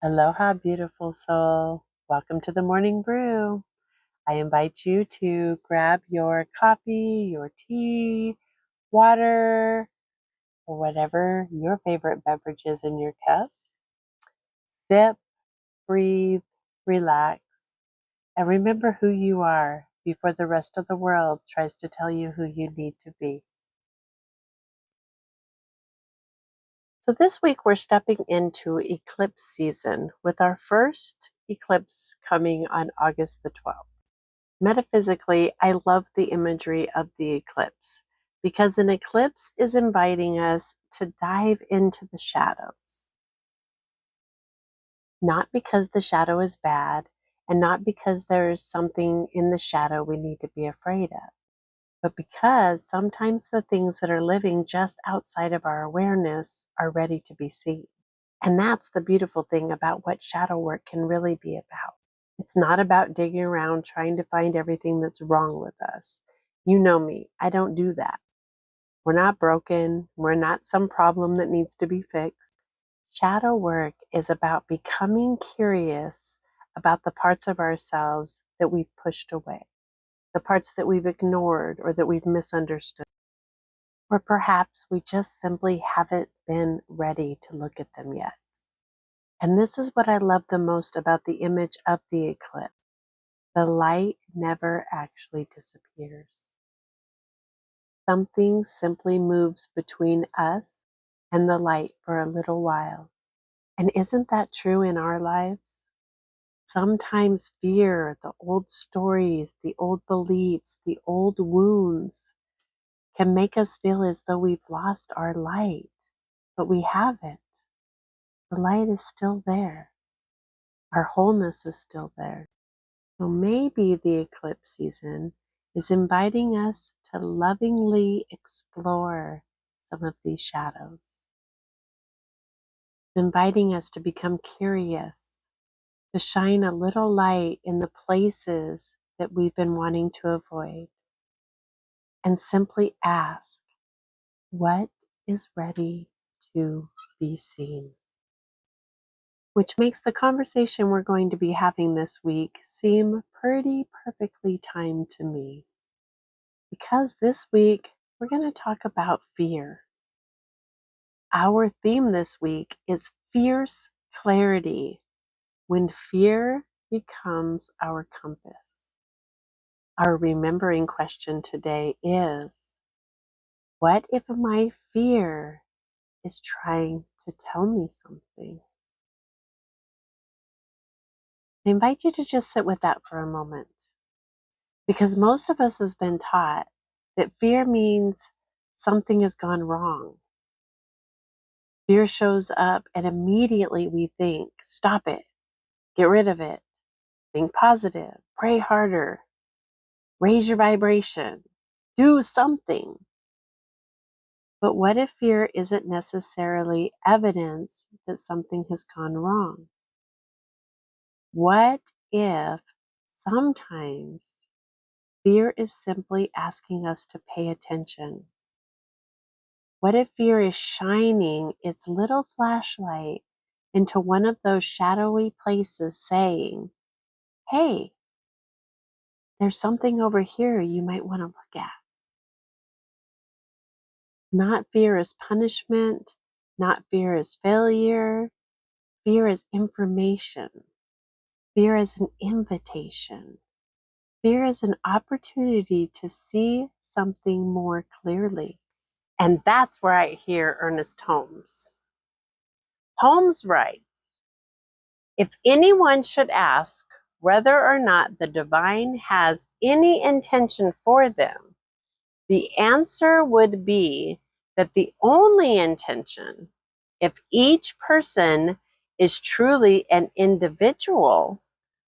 Aloha, beautiful soul. Welcome to the morning brew. I invite you to grab your coffee, your tea, water, or whatever your favorite beverage is in your cup. Sip, breathe, relax, and remember who you are before the rest of the world tries to tell you who you need to be. So this week we're stepping into eclipse season with our first eclipse coming on August the 12th. Metaphysically, I love the imagery of the eclipse because an eclipse is inviting us to dive into the shadows. Not because the shadow is bad and not because there is something in the shadow we need to be afraid of, but because sometimes the things that are living just outside of our awareness are ready to be seen. And that's the beautiful thing about what shadow work can really be about. It's not about digging around trying to find everything that's wrong with us. You know me, I don't do that. We're not broken. We're not some problem that needs to be fixed. Shadow work is about becoming curious about the parts of ourselves that we've pushed away, the parts that we've ignored or that we've misunderstood. Or perhaps we just simply haven't been ready to look at them yet. And this is what I love the most about the image of the eclipse. The light never actually disappears. Something simply moves between us and the light for a little while. And isn't that true in our lives? Sometimes fear, the old stories, the old beliefs, the old wounds can make us feel as though we've lost our light, but we haven't. The light is still there. Our wholeness is still there. So maybe the eclipse season is inviting us to lovingly explore some of these shadows. It's inviting us to become curious, to shine a little light in the places that we've been wanting to avoid, and simply ask, what is ready to be seen? Which makes the conversation we're going to be having this week seem pretty perfectly timed to me. Because this week we're going to talk about fear. Our theme this week is fierce clarity when fear becomes our compass. Our remembering question today is, what if my fear is trying to tell me something? I invite you to just sit with that for a moment. Because most of us has been taught that fear means something has gone wrong. Fear shows up and immediately we think, stop it, get rid of it, think positive, pray harder, raise your vibration, do something. But what if fear isn't necessarily evidence that something has gone wrong? What if sometimes fear is simply asking us to pay attention? What if fear is shining its little flashlight into one of those shadowy places saying, hey, there's something over here you might want to look at. Not fear as punishment, not fear as failure, fear as information, fear as an invitation, fear as an opportunity to see something more clearly. And that's where I hear Ernest Holmes. Holmes writes, if anyone should ask whether or not the divine has any intention for them, the answer would be that the only intention, if each person is truly an individual,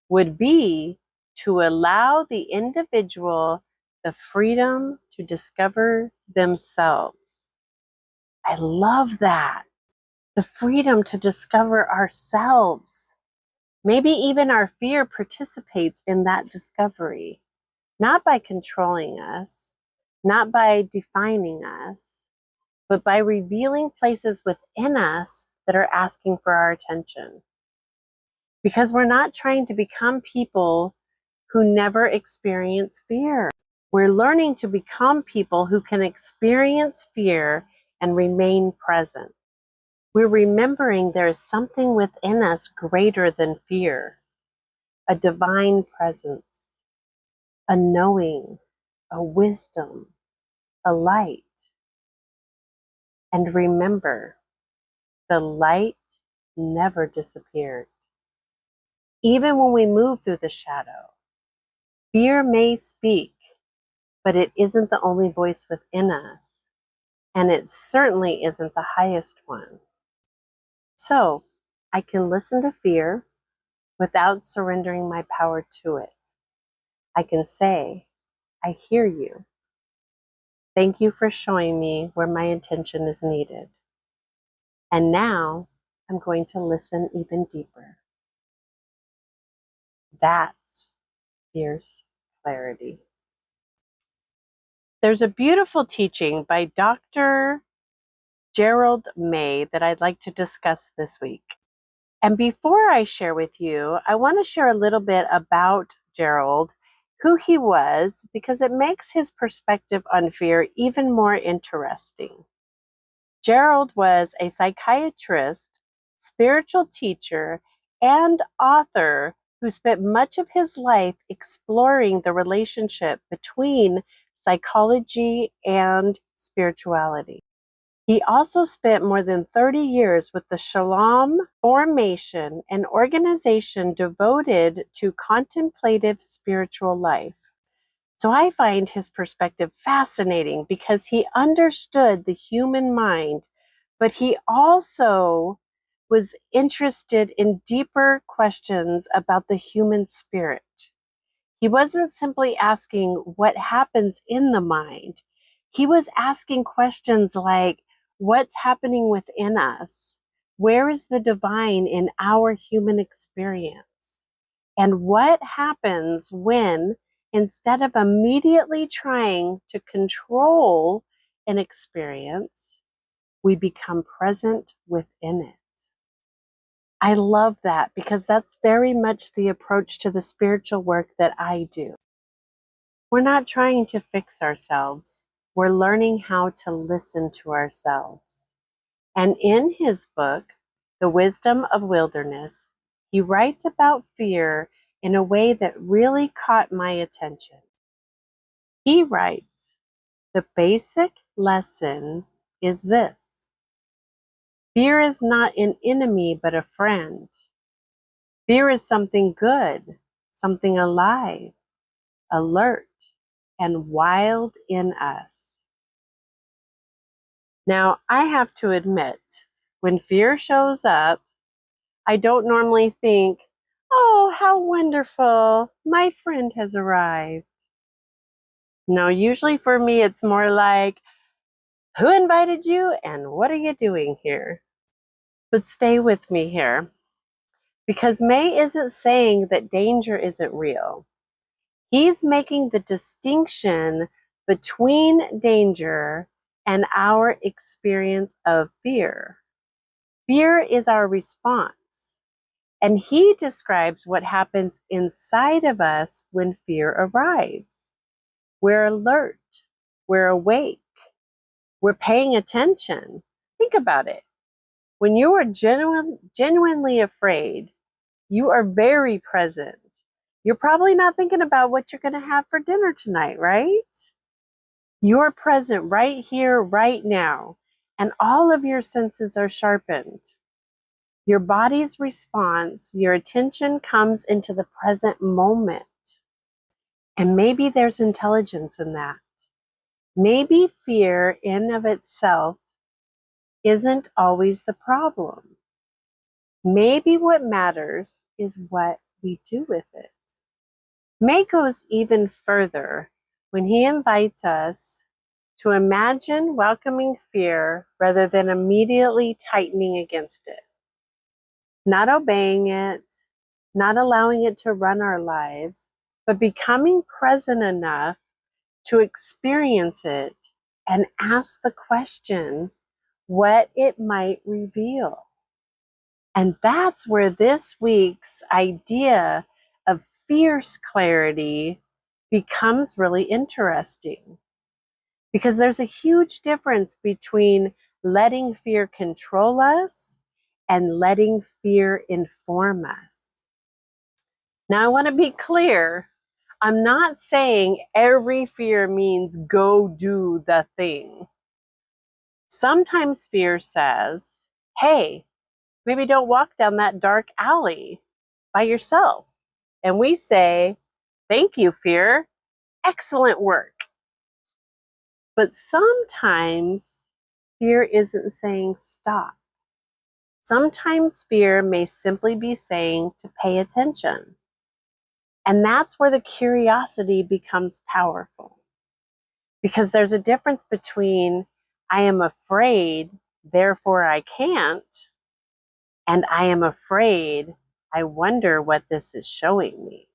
would be to allow the individual the freedom to discover themselves. I love that. The freedom to discover ourselves. Maybe even our fear participates in that discovery, not by controlling us, not by defining us, but by revealing places within us that are asking for our attention. because we're not trying to become people who never experience fear. We're learning to become people who can experience fear and remain present. We're remembering there is something within us greater than fear, a divine presence, a knowing, a wisdom, a light. And remember, the light never disappeared. Even when we move through the shadow, fear may speak, but it isn't the only voice within us, and it certainly isn't the highest one. So, I can listen to fear without surrendering my power to it. I can say, I hear you. Thank you for showing me where my attention is needed. And now I'm going to listen even deeper. That's fierce clarity. There's a beautiful teaching by Dr. Gerald May that I'd like to discuss this week. And before I share with you, I want to share a little bit about Gerald, who he was, because it makes his perspective on fear even more interesting. Gerald was a psychiatrist, spiritual teacher, and author who spent much of his life exploring the relationship between psychology and spirituality. He also spent more than 30 years with the Shalom Formation, an organization devoted to contemplative spiritual life. So I find his perspective fascinating because he understood the human mind, but he also was interested in deeper questions about the human spirit. He wasn't simply asking what happens in the mind. He was asking questions like, what's happening within us? Where is the divine in our human experience? And what happens when, instead of immediately trying to control an experience, we become present within it? I love that because that's very much the approach to the spiritual work that I do. We're not trying to fix ourselves. We're learning how to listen to ourselves. And in his book, The Wisdom of Wilderness, he writes about fear in a way that really caught my attention. He writes, the basic lesson is this: fear is not an enemy, but a friend. Fear is something good, something alive, alert, and wild in us. Now, I have to admit, when fear shows up, I don't normally think, oh, how wonderful, my friend has arrived. No, usually for me, it's more like, who invited you and what are you doing here? But stay with me here, because May isn't saying that danger isn't real. He's making the distinction between danger and our experience of fear. Fear is our response, and he describes what happens inside of us when fear arrives. We're alert, we're awake, we're paying attention. Think about it. When you are genuinely afraid, you are very present. You're probably not thinking about what you're going to have for dinner tonight, right? You're present right here, right now, and all of your senses are sharpened. Your body's response, your attention comes into the present moment. And maybe there's intelligence in that. Maybe fear in of itself isn't always the problem. Maybe what matters is what we do with it. May goes even further when he invites us to imagine welcoming fear rather than immediately tightening against it. Not obeying it, not allowing it to run our lives, but becoming present enough to experience it and ask the question what it might reveal. And that's where this week's idea of fierce clarity becomes really interesting. Because there's a huge difference between letting fear control us and letting fear inform us. Now, I want to be clear. I'm not saying every fear means go do the thing. Sometimes fear says, hey, maybe don't walk down that dark alley by yourself. And we say, thank you, fear. Excellent work. But sometimes fear isn't saying stop. Sometimes fear may simply be saying to pay attention. And that's where the curiosity becomes powerful. Because there's a difference between I am afraid, therefore I can't, and I am afraid, I wonder what this is showing me.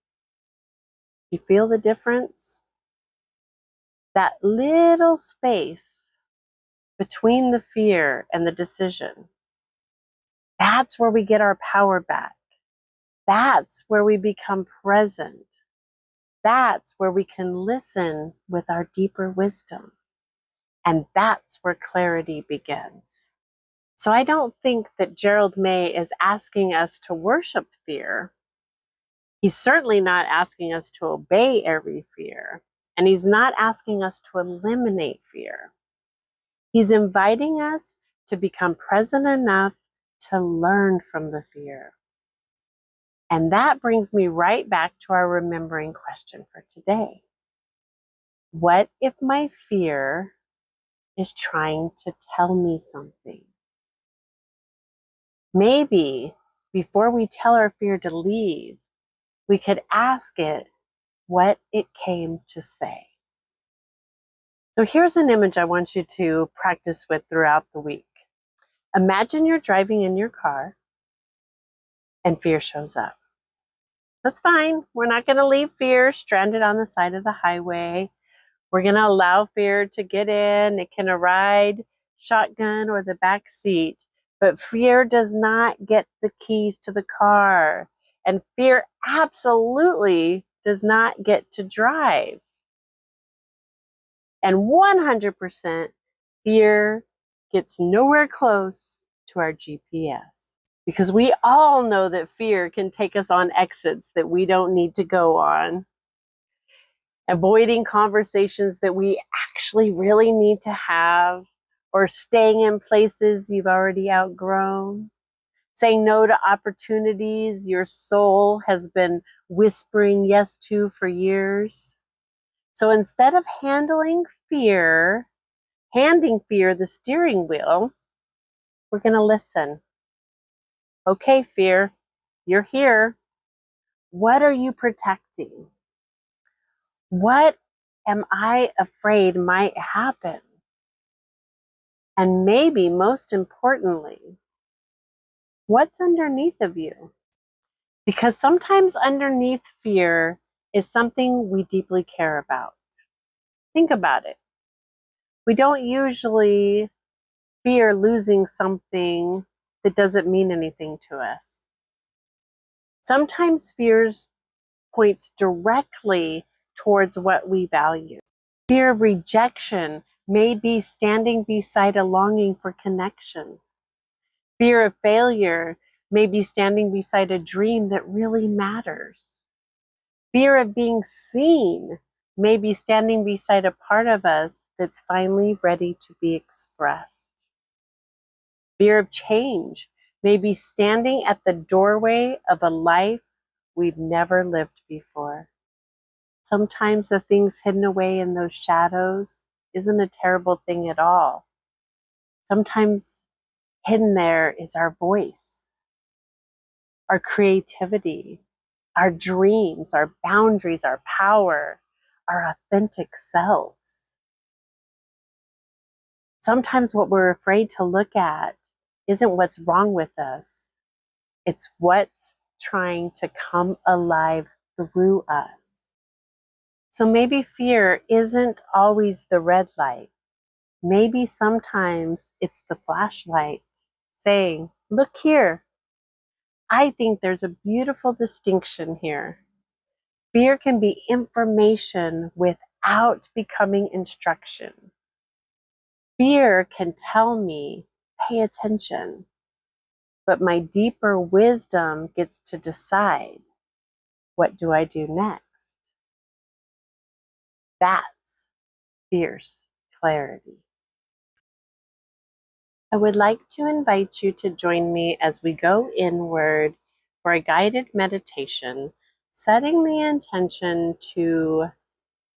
You feel the difference? That little space between the fear and the decision. That's where we get our power back. That's where we become present. That's where we can listen with our deeper wisdom. And that's where clarity begins. So I don't think that Gerald May is asking us to worship fear. He's certainly not asking us to obey every fear. And he's not asking us to eliminate fear. He's inviting us to become present enough to learn from the fear. And that brings me right back to our remembering question for today. What if my fear is trying to tell me something? Maybe before we tell our fear to leave, we could ask it what it came to say. So here's an image I want you to practice with throughout the week. Imagine you're driving in your car and fear shows up. That's fine. We're not going to leave fear stranded on the side of the highway. We're going to allow fear to get in. It can ride shotgun or the back seat. But fear does not get the keys to the car. And fear absolutely does not get to drive. And 100% fear gets nowhere close to our GPS. Because we all know that fear can take us on exits that we don't need to go on. Avoiding conversations that we actually really need to have, or staying in places you've already outgrown. Saying no to opportunities your soul has been whispering yes to for years. So instead of handing fear the steering wheel, we're going to listen. Okay, fear, you're here. What are you protecting? What am I afraid might happen? And maybe most importantly, what's underneath of you? Because sometimes underneath fear is something we deeply care about. Think about it. We don't usually fear losing something that doesn't mean anything to us. Sometimes fears points directly towards what we value. Fear of rejection may be standing beside a longing for connection. Fear of failure may be standing beside a dream that really matters. Fear of being seen may be standing beside a part of us that's finally ready to be expressed. Fear of change may be standing at the doorway of a life we've never lived before. Sometimes the things hidden away in those shadows isn't a terrible thing at all. Sometimes hidden there is our voice, our creativity, our dreams, our boundaries, our power, our authentic selves. Sometimes what we're afraid to look at isn't what's wrong with us. It's what's trying to come alive through us. So maybe fear isn't always the red light. Maybe sometimes it's the flashlight saying, look here, I think there's a beautiful distinction here. Fear can be information without becoming instruction. Fear can tell me, pay attention, but my deeper wisdom gets to decide, what do I do next? That's fierce clarity. I would like to invite you to join me as we go inward for a guided meditation, setting the intention to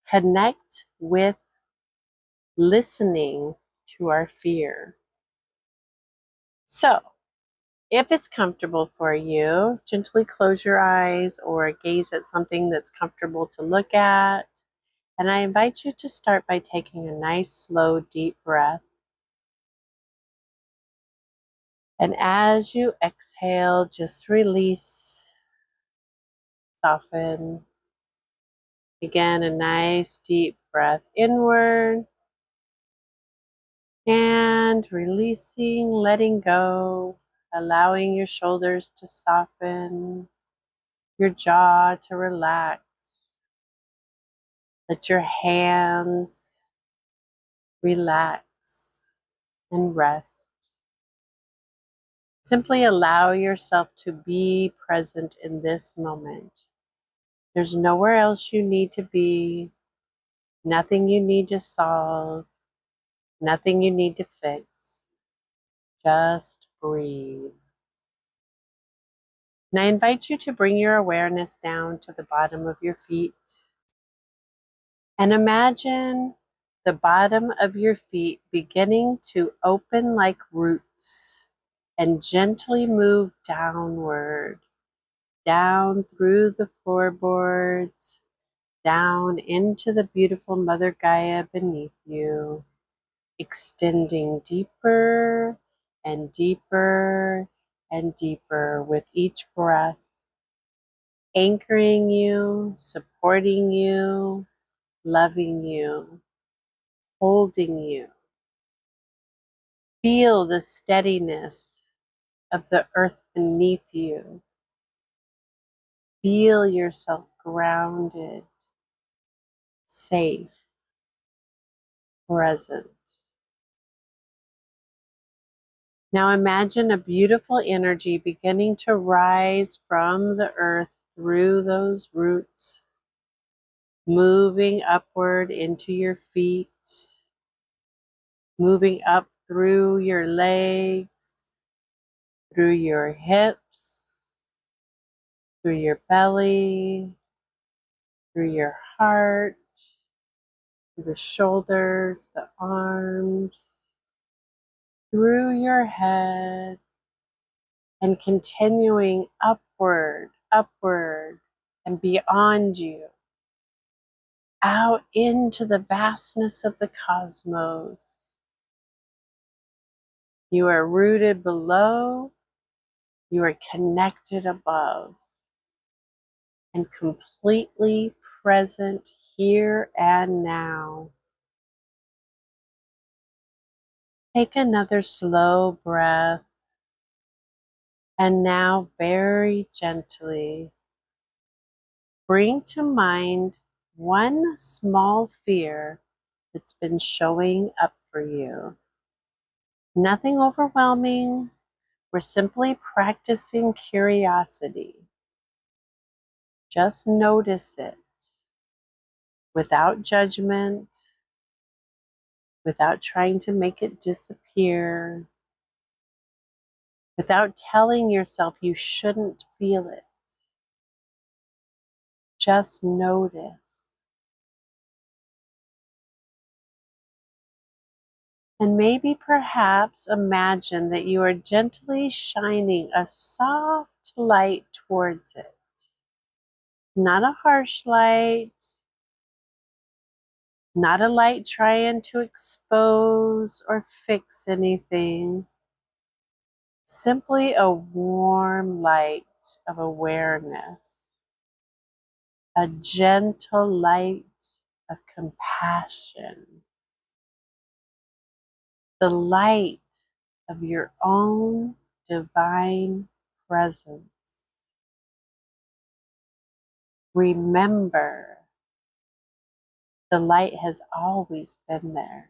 connect with listening to our fear. So, if it's comfortable for you, gently close your eyes or gaze at something that's comfortable to look at. And I invite you to start by taking a nice, slow, deep breath. And as you exhale, just release, soften. Again, a nice, deep breath inward. And releasing, letting go, allowing your shoulders to soften, your jaw to relax. Let your hands relax and rest. Simply allow yourself to be present in this moment. There's nowhere else you need to be, nothing you need to solve, nothing you need to fix. Just breathe. And I invite you to bring your awareness down to the bottom of your feet. And imagine the bottom of your feet beginning to open like roots and gently move downward, down through the floorboards, down into the beautiful Mother Gaia beneath you, extending deeper and deeper and deeper with each breath, anchoring you, supporting you, loving you, holding you. Feel the steadiness of the earth beneath you. Feel yourself grounded, safe, present. Now imagine a beautiful energy beginning to rise from the earth through those roots, moving upward into your feet, moving up through your legs, through your hips, through your belly, through your heart, through the shoulders, the arms, through your head, and continuing upward, upward, and beyond you, out into the vastness of the cosmos. You are rooted below, you are connected above, and completely present here and now. Take another slow breath, and now very gently bring to mind one small fear that's been showing up for you. Nothing overwhelming. We're simply practicing curiosity. Just notice it without judgment, without trying to make it disappear, without telling yourself you shouldn't feel it. Just notice. And maybe perhaps imagine that you are gently shining a soft light towards it. Not a harsh light, not a light trying to expose or fix anything. Simply a warm light of awareness, a gentle light of compassion, the light of your own divine presence. Remember, the light has always been there.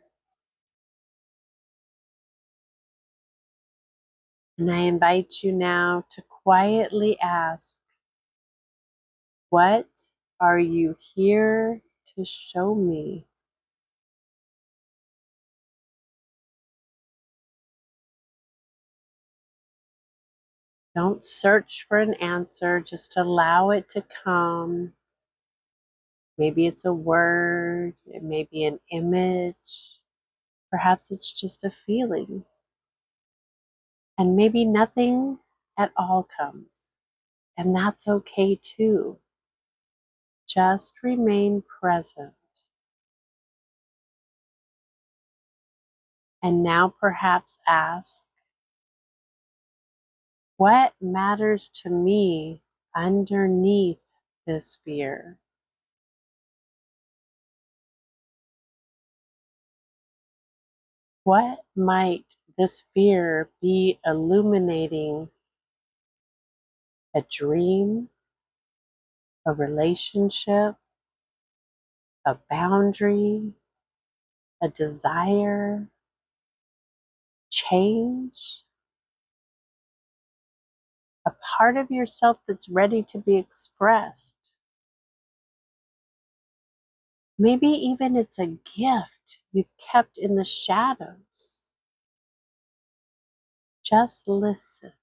And I invite you now to quietly ask, what are you here to show me? Don't search for an answer, just allow it to come. Maybe it's a word, it may be an image, perhaps it's just a feeling. And maybe nothing at all comes, and that's okay too. Just remain present. And now perhaps ask, what matters to me underneath this fear? What might this fear be illuminating? A dream, a relationship, a boundary, a desire, change, a part of yourself that's ready to be expressed. Maybe even it's a gift you've kept in the shadows. Just listen.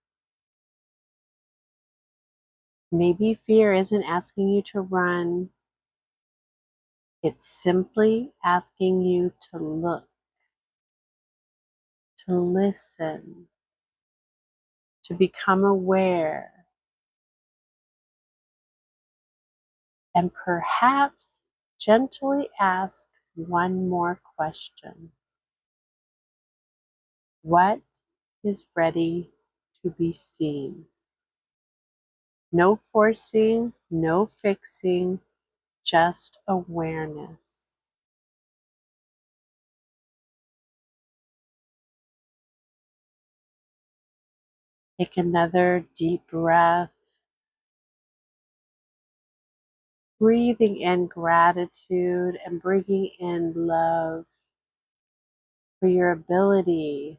Maybe fear isn't asking you to run. It's simply asking you to look, to listen, to become aware, and perhaps gently ask one more question. What is ready to be seen? No forcing, no fixing, just awareness. Take another deep breath, breathing in gratitude and bringing in love for your ability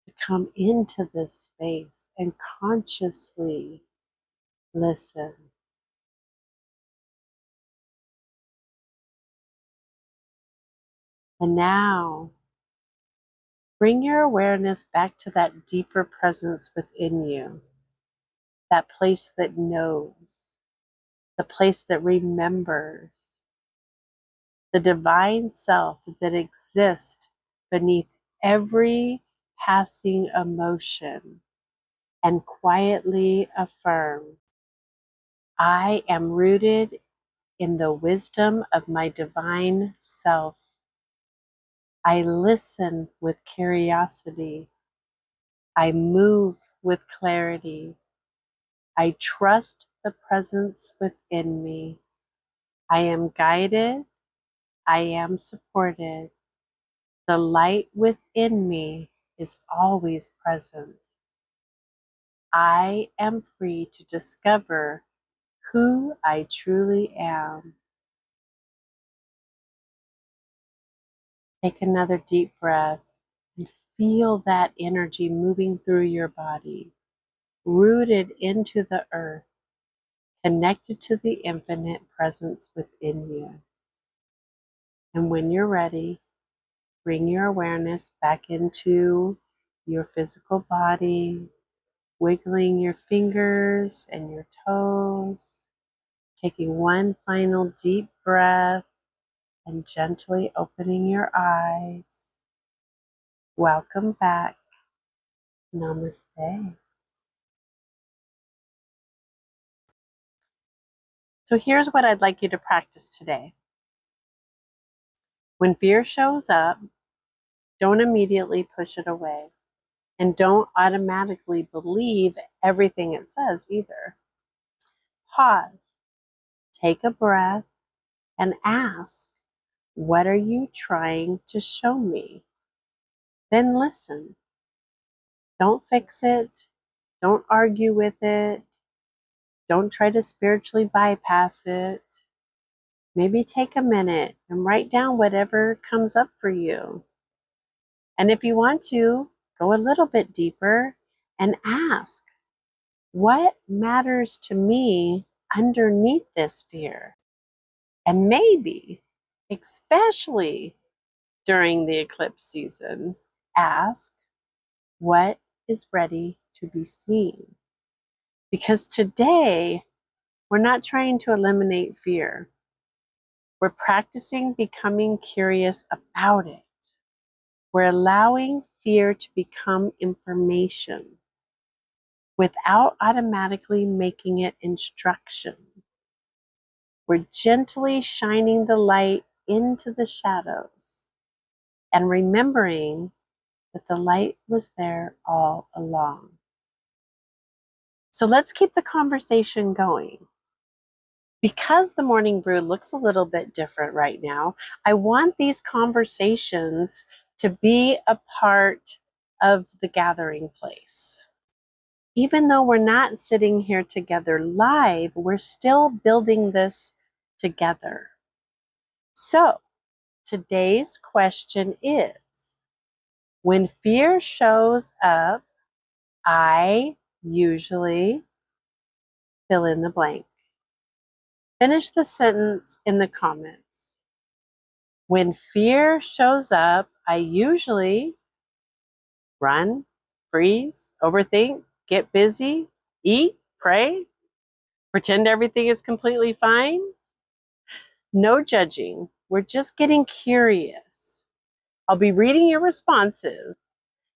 to come into this space and consciously listen. And now, bring your awareness back to that deeper presence within you, that place that knows, the place that remembers, the divine self that exists beneath every passing emotion, and quietly affirm, I am rooted in the wisdom of my divine self. I listen with curiosity. I move with clarity. I trust the presence within me. I am guided. I am supported. The light within me is always present. I am free to discover who I truly am. Take another deep breath and feel that energy moving through your body, rooted into the earth, connected to the infinite presence within you. And when you're ready, bring your awareness back into your physical body, wiggling your fingers and your toes, taking one final deep breath and gently opening your eyes. Welcome back. Namaste. So here's what I'd like you to practice today. When fear shows up, don't immediately push it away. And don't automatically believe everything it says either. Pause, take a breath, and ask, what are you trying to show me? Then listen. Don't fix it. Don't argue with it. Don't try to spiritually bypass it. Maybe take a minute and write down whatever comes up for you. And if you want to, go a little bit deeper and ask, what matters to me underneath this fear? And maybe, especially during the eclipse season, ask, what is ready to be seen? Because today, we're not trying to eliminate fear. We're practicing becoming curious about it. We're allowing fear to become information without automatically making it instruction. We're gently shining the light into the shadows and remembering that the light was there all along. So let's keep the conversation going. Because the morning brew looks a little bit different right now, I want these conversations to be a part of the gathering place. Even though we're not sitting here together live, we're still building this together. So, today's question is, when fear shows up, I usually fill in the blank. Finish the sentence in the comments. When fear shows up, I usually run, freeze, overthink, get busy, eat, pray, pretend everything is completely fine. No judging. We're just getting curious. I'll be reading your responses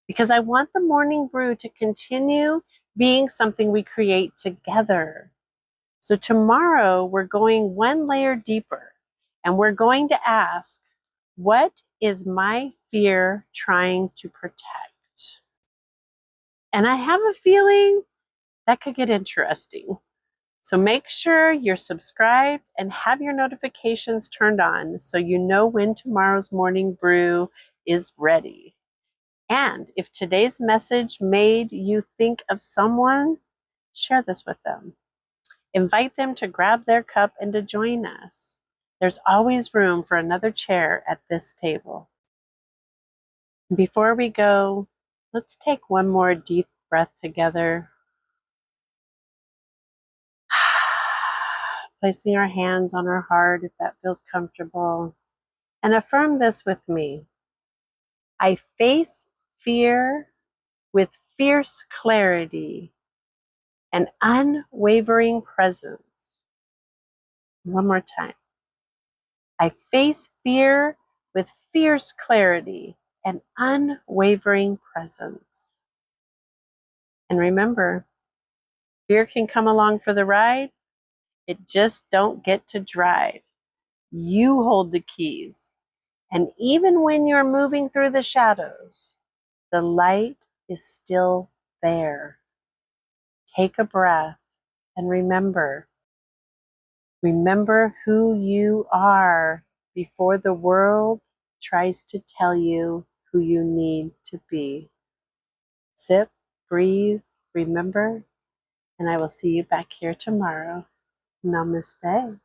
because I want the morning brew to continue being something we create together. So tomorrow we're going one layer deeper and we're going to ask, what is my fear trying to protect? And I have a feeling that could get interesting. So make sure you're subscribed and have your notifications turned on so you know when tomorrow's morning brew is ready. And if today's message made you think of someone, share this with them. Invite them to grab their cup and to join us. There's always room for another chair at this table. Before we go, let's take one more deep breath together. Placing our hands on our heart if that feels comfortable. And affirm this with me. I face fear with fierce clarity and unwavering presence. One more time. I face fear with fierce clarity and unwavering presence. And remember, fear can come along for the ride. It just don't get to drive. You hold the keys. And even when you're moving through the shadows, the light is still there. Take a breath and remember who you are before the world tries to tell you who you need to be. Sip, breathe, remember, and I will see you back here tomorrow. Namaste.